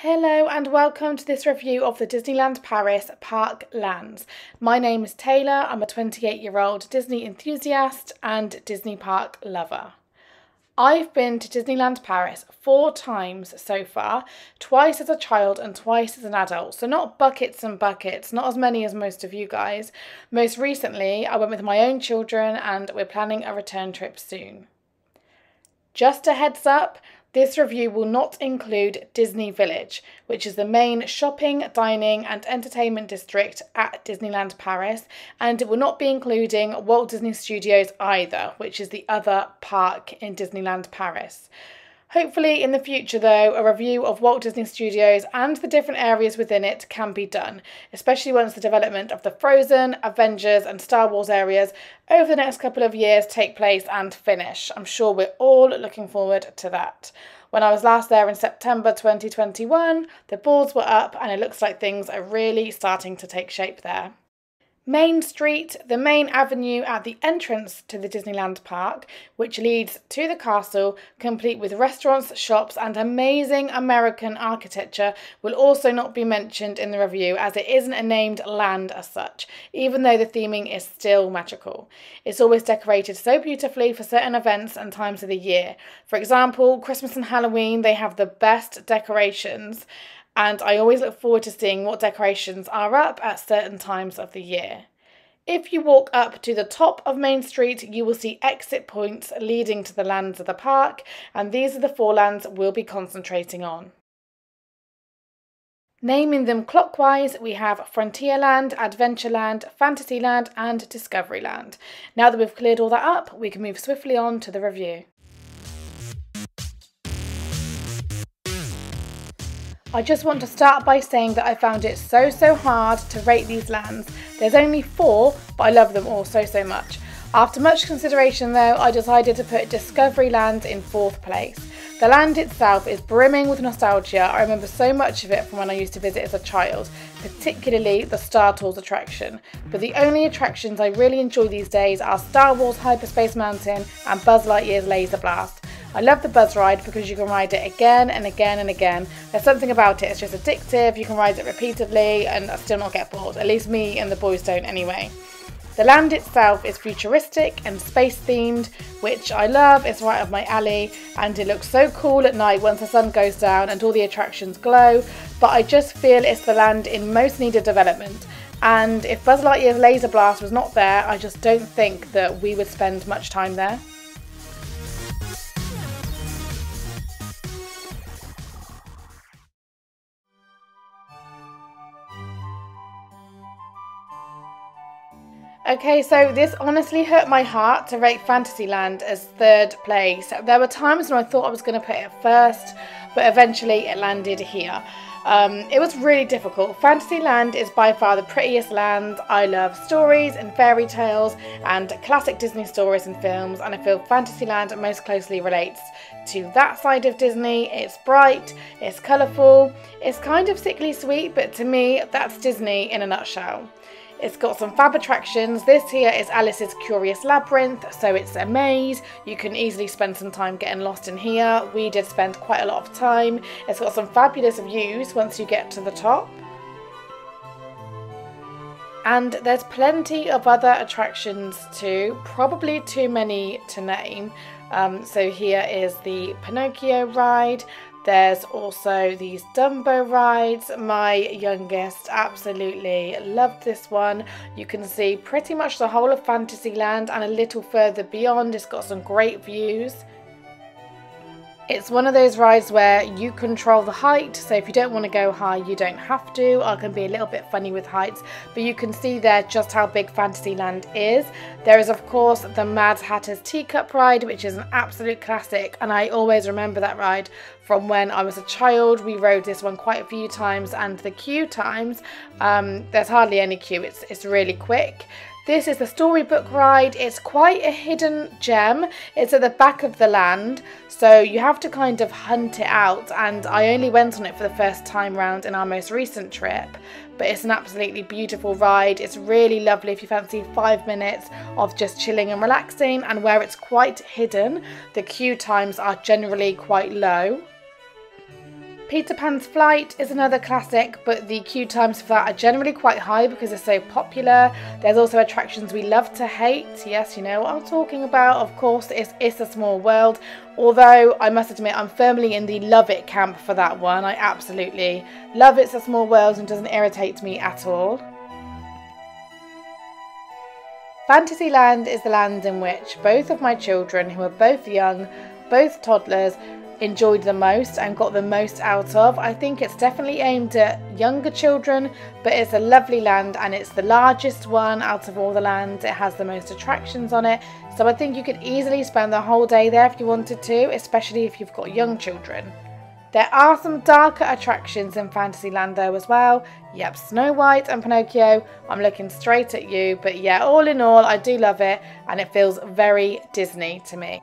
Hello and welcome to this review of the Disneyland Paris Park lands. My name is Taylor, I'm a 28-year-old Disney enthusiast and Disney Park lover. I've been to Disneyland Paris 4 times so far, twice as a child and twice as an adult, so not buckets and buckets, not as many as most of you guys. Most recently, I went with my own children and we're planning a return trip soon. Just a heads up, this review will not include Disney Village, which is the main shopping, dining and entertainment district at Disneyland Paris, and it will not be including Walt Disney Studios either, which is the other park in Disneyland Paris. Hopefully in the future though, a review of Walt Disney Studios and the different areas within it can be done, especially once the development of the Frozen, Avengers and Star Wars areas over the next couple of years take place and finish. I'm sure we're all looking forward to that. When I was last there in September 2021, the boards were up and it looks like things are really starting to take shape there. Main Street, the main avenue at the entrance to the Disneyland Park, which leads to the castle, complete with restaurants, shops and amazing American architecture, will also not be mentioned in the review as it isn't a named land as such, even though the theming is still magical. It's always decorated so beautifully for certain events and times of the year. For example, Christmas and Halloween, they have the best decorations, and I always look forward to seeing what decorations are up at certain times of the year. If you walk up to the top of Main Street, you will see exit points leading to the lands of the park, and these are the 4 lands we'll be concentrating on. Naming them clockwise, we have Frontierland, Adventureland, Fantasyland and Discoveryland. Now that we've cleared all that up, we can move swiftly on to the review. I just want to start by saying that I found it so hard to rate these lands. There's only 4, but I love them all so much. After much consideration though, I decided to put Discoveryland in 4th place. The land itself is brimming with nostalgia. I remember so much of it from when I used to visit as a child, particularly the Star Tours attraction. But the only attractions I really enjoy these days are Star Wars Hyperspace Mountain and Buzz Lightyear's Laser Blast. I love the Buzz ride because you can ride it again and again and again. There's something about it, it's just addictive, you can ride it repeatedly and still not get bored. At least me and the boys don't anyway. The land itself is futuristic and space themed, which I love, it's right up my alley, and it looks so cool at night once the sun goes down and all the attractions glow, but I just feel it's the land in most needed development. And if Buzz Lightyear's Laser Blast was not there, I just don't think that we would spend much time there. Okay, so this honestly hurt my heart to rate Fantasyland as 3rd place. There were times when I thought I was going to put it first, but eventually it landed here. It was really difficult. Fantasyland is by far the prettiest land. I love stories and fairy tales and classic Disney stories and films, and I feel Fantasyland most closely relates to that side of Disney. It's bright, it's colourful, it's kind of sickly sweet, but to me that's Disney in a nutshell. It's got some fab attractions. This here is Alice's Curious Labyrinth, so it's a maze. You can easily spend some time getting lost in here. We did spend quite a lot of time. It's got some fabulous views once you get to the top. And there's plenty of other attractions too, probably too many to name. So here is the Pinocchio ride. There's also these Dumbo rides. My youngest absolutely loved this one. You can see pretty much the whole of Fantasyland and a little further beyond. It's got some great views. It's one of those rides where you control the height, so if you don't want to go high, you don't have to. I can be a little bit funny with heights, but you can see there just how big Fantasyland is. There is, of course, the Mad Hatter's Teacup ride, which is an absolute classic, and I always remember that ride from when I was a child. We rode this one quite a few times, and the queue times, there's hardly any queue. It's really quick. This is the Storybook ride. It's quite a hidden gem. It's at the back of the land, so you have to kind of hunt it out, and I only went on it for the first time round in our most recent trip, but it's an absolutely beautiful ride. It's really lovely if you fancy 5 minutes of just chilling and relaxing, and where it's quite hidden, the queue times are generally quite low. Peter Pan's Flight is another classic, but the queue times for that are generally quite high because it's so popular. There's also attractions we love to hate. Yes, you know what I'm talking about. Of course, It's a Small World. Although I must admit I'm firmly in the love it camp for that one. I absolutely love It's a Small World and doesn't irritate me at all. Fantasyland is the land in which both of my children, who are both young, both toddlers, enjoyed the most and got the most out of. I think it's definitely aimed at younger children, but it's a lovely land and it's the largest one out of all the lands. It has the most attractions on it, so I think you could easily spend the whole day there if you wanted to, especially if you've got young children. There are some darker attractions in Fantasyland though as well. Yep, Snow White and Pinocchio, I'm looking straight at you, but yeah, all in all I do love it and it feels very Disney to me.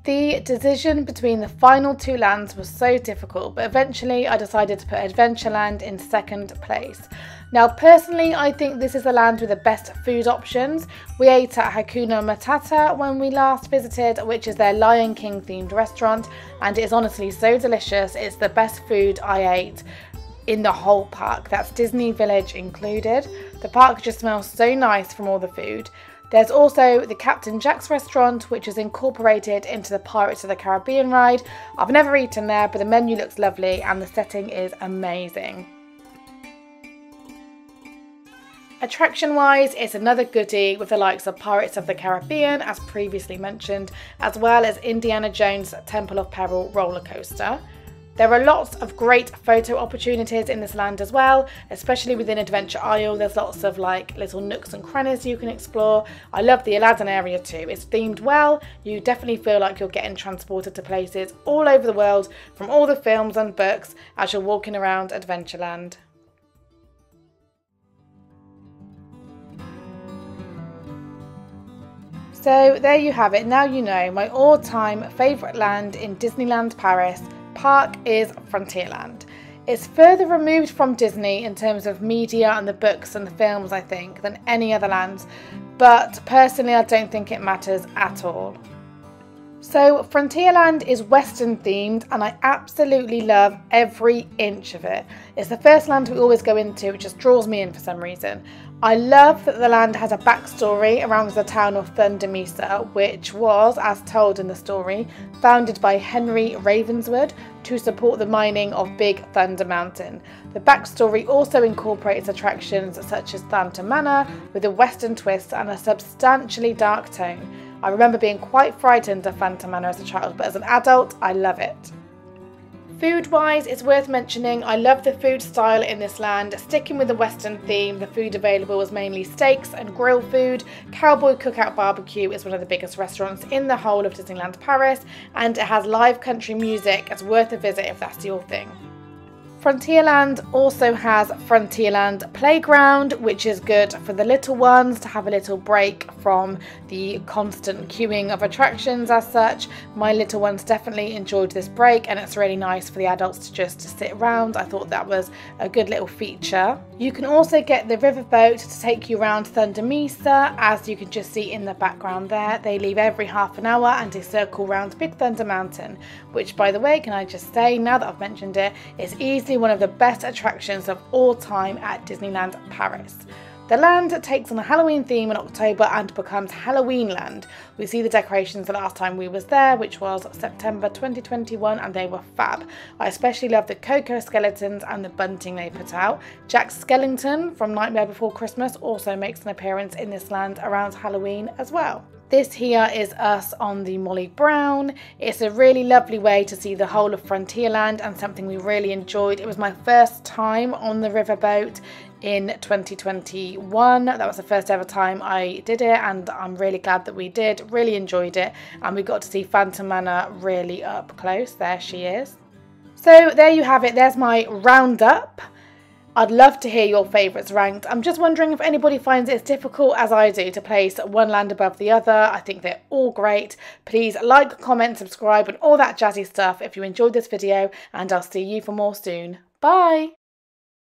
The decision between the final two lands was so difficult, but eventually I decided to put Adventureland in second place. Now personally I think this is the land with the best food options. We ate at Hakuna Matata when we last visited, which is their Lion King themed restaurant, and it is honestly so delicious. It's the best food I ate in the whole park. That's Disney Village included. The park just smells so nice from all the food. There's also the Captain Jack's restaurant, which is incorporated into the Pirates of the Caribbean ride. I've never eaten there, but the menu looks lovely and the setting is amazing. Attraction-wise, it's another goodie with the likes of Pirates of the Caribbean, as previously mentioned, as well as Indiana Jones' Temple of Peril roller coaster. There are lots of great photo opportunities in this land as well, especially within Adventure Isle. There's lots of like little nooks and crannies you can explore. I love the Aladdin area too. It's themed well. You definitely feel like you're getting transported to places all over the world from all the films and books as you're walking around Adventureland. So there you have it. Now you know my all-time favourite land in Disneyland Paris Park is Frontierland. It's further removed from Disney in terms of media and the books and the films, I think, than any other lands, but personally I don't think it matters at all. So Frontierland is Western themed and I absolutely love every inch of it. It's the first land we always go into, it just draws me in for some reason. I love that the land has a backstory around the town of Thunder Mesa, which was, as told in the story, founded by Henry Ravenswood to support the mining of Big Thunder Mountain. The backstory also incorporates attractions such as Phantom Manor with a western twist and a substantially dark tone. I remember being quite frightened of Phantom Manor as a child, but as an adult, I love it. Food-wise, it's worth mentioning I love the food style in this land. Sticking with the Western theme, the food available was mainly steaks and grill food. Cowboy Cookout Barbecue is one of the biggest restaurants in the whole of Disneyland Paris, and it has live country music. It's worth a visit if that's your thing. Frontierland also has Frontierland Playground, which is good for the little ones to have a little break from the constant queuing of attractions as such. My little ones definitely enjoyed this break and it's really nice for the adults to just sit around. I thought that was a good little feature. You can also get the riverboat to take you around Thunder Mesa, as you can just see in the background there. They leave every half an hour and they circle around Big Thunder Mountain, which, by the way, can I just say, now that I've mentioned it, is easily one of the best attractions of all time at Disneyland Paris. The land takes on a Halloween theme in October and becomes Halloweenland. We see the decorations the last time we was there, which was September 2021, and they were fab. I especially love the Coco skeletons and the bunting they put out. Jack Skellington from Nightmare Before Christmas also makes an appearance in this land around Halloween as well. This here is us on the Molly Brown. It's a really lovely way to see the whole of Frontierland and something we really enjoyed. It was my first time on the riverboat in 2021. That was the first ever time I did it and I'm really glad that we did. Really enjoyed it and we got to see Phantom Manor really up close. There she is. So there you have it. There's my roundup. I'd love to hear your favourites ranked. I'm just wondering if anybody finds it as difficult as I do to place one land above the other. I think they're all great. Please like, comment, subscribe and all that jazzy stuff if you enjoyed this video, and I'll see you for more soon. Bye!